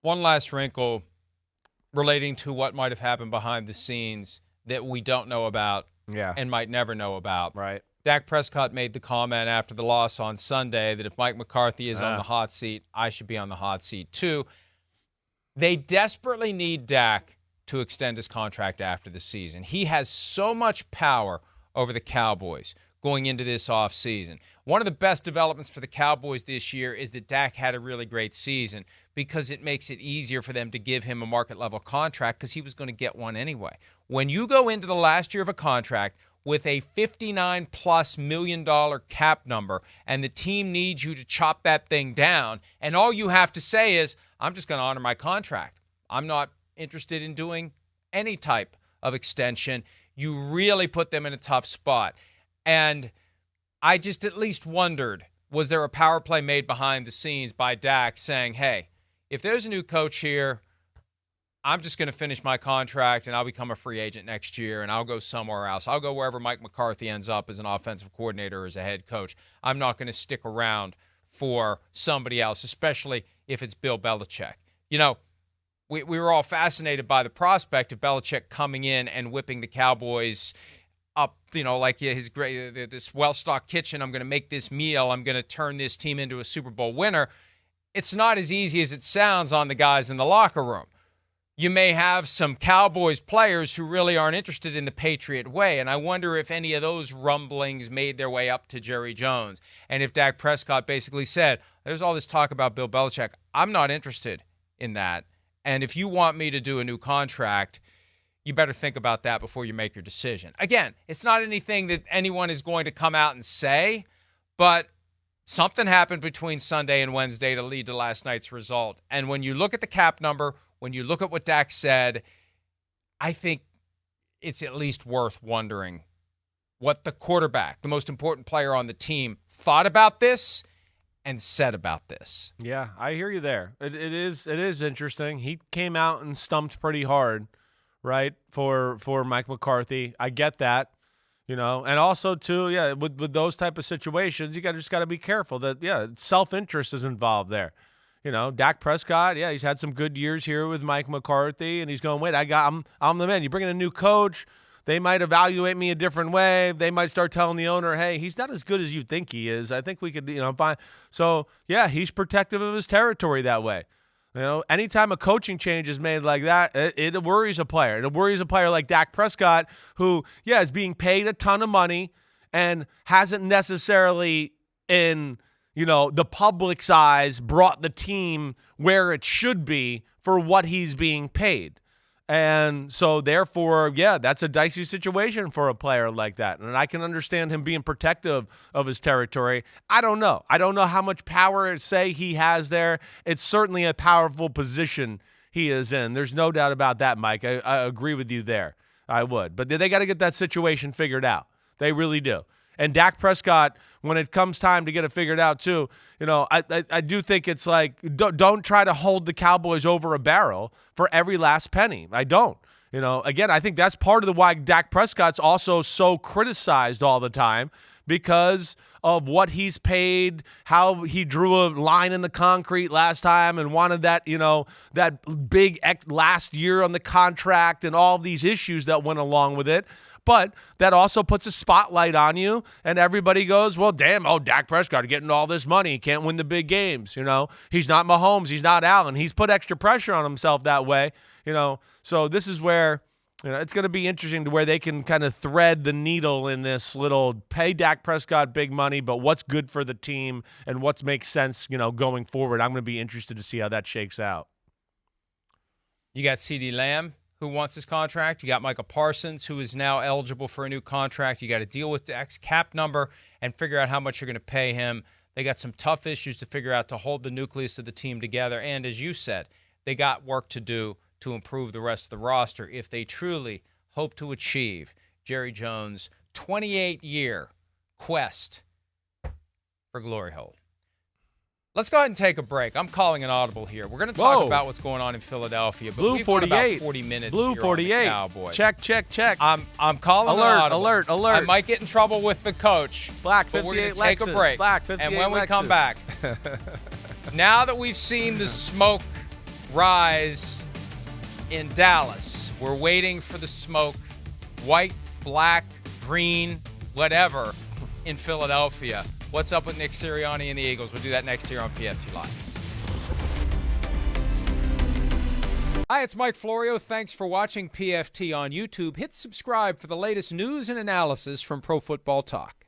One last wrinkle relating to what might have happened behind the scenes that we don't know about and might never know about. Right. Dak Prescott made the comment after the loss on Sunday that if Mike McCarthy is on the hot seat, I should be on the hot seat too. They desperately need Dak to extend his contract after the season. He has so much power over the Cowboys going into this offseason. One of the best developments for the Cowboys this year is that Dak had a really great season because it makes it easier for them to give him a market-level contract because he was going to get one anyway. When you go into the last year of a contract with a $59+ million cap number and the team needs you to chop that thing down, and all you have to say is, I'm just going to honor my contract. I'm not interested in doing any type of extension. You really put them in a tough spot. And I just at least wondered, was there a power play made behind the scenes by Dak saying, hey, if there's a new coach here, I'm just going to finish my contract and I'll become a free agent next year and I'll go somewhere else. I'll go wherever Mike McCarthy ends up as an offensive coordinator or as a head coach. I'm not going to stick around for somebody else, especially if it's Bill Belichick. You know, we were all fascinated by the prospect of Belichick coming in and whipping the Cowboys up, you know, like his great this well-stocked kitchen. I'm going to make this meal. I'm going to turn this team into a Super Bowl winner. It's not as easy as it sounds on the guys in the locker room. You may have some Cowboys players who really aren't interested in the Patriot way, and I wonder if any of those rumblings made their way up to Jerry Jones. And if Dak Prescott basically said, there's all this talk about Bill Belichick, I'm not interested in that. And if you want me to do a new contract, you better think about that before you make your decision. Again, it's not anything that anyone is going to come out and say, but something happened between Sunday and Wednesday to lead to last night's result. And when you look at the cap number, when you look at what Dak said, I think it's at least worth wondering what the quarterback, the most important player on the team, thought about this and said about this. Yeah, I hear you there. It is interesting. He came out and stumped pretty hard, right, for Mike McCarthy. I get that, you know, and also too, yeah, with those type of situations, you just got to be careful that self-interest is involved there. You know, Dak Prescott, he's had some good years here with Mike McCarthy, and he's going, wait, I'm the man. You bring in a new coach, they might evaluate me a different way. They might start telling the owner, hey, he's not as good as you think he is. I think we could, find. So, yeah, he's protective of his territory that way. You know, anytime a coaching change is made like that, it worries a player. It worries a player like Dak Prescott, who, is being paid a ton of money and hasn't necessarily in the public's eyes brought the team where it should be for what he's being paid. And so, therefore, that's a dicey situation for a player like that. And I can understand him being protective of his territory. I don't know. I don't know how much power, say, he has there. It's certainly a powerful position he is in. There's no doubt about that, Mike. I agree with you there. I would. But they got to get that situation figured out. They really do. And Dak Prescott, when it comes time to get it figured out too, I do think it's like, don't try to hold the Cowboys over a barrel for every last penny. I don't. Again, I think that's part of the why Dak Prescott's also so criticized all the time, because of what he's paid, how he drew a line in the concrete last time and wanted that, that big last year on the contract and all these issues that went along with it. But that also puts a spotlight on you, and everybody goes, well, damn, Dak Prescott getting all this money. He can't win the big games, He's not Mahomes. He's not Allen. He's put extra pressure on himself that way, So this is where, it's going to be interesting to where they can kind of thread the needle in this little pay Dak Prescott big money, but what's good for the team and what makes sense, going forward. I'm going to be interested to see how that shakes out. You got CeeDee Lamb, who wants his contract. You got Michael Parsons, who is now eligible for a new contract. You got to deal with Dak's cap number and figure out how much you're going to pay him. They got some tough issues to figure out to hold the nucleus of the team together. And as you said, they got work to do to improve the rest of the roster if they truly hope to achieve Jerry Jones' 28-year quest for glory hole. Let's go ahead and take a break. I'm calling an audible here. We're going to talk about what's going on in Philadelphia, but Blue we've 48. got about 40 minutes Blue here 48. on the Cowboys. Check. I'm calling an audible. Alert. I might get in trouble with the coach. Black 58 but we're going to take Lexus. a break. Black 58 and when we Lexus. come back, now that we've seen the smoke rise in Dallas. We're waiting for the smoke, white, black, green, whatever, in Philadelphia. What's up with Nick Sirianni and the Eagles? We'll do that next here on PFT Live. Hi, it's Mike Florio. Thanks for watching PFT on YouTube. Hit subscribe for the latest news and analysis from Pro Football Talk.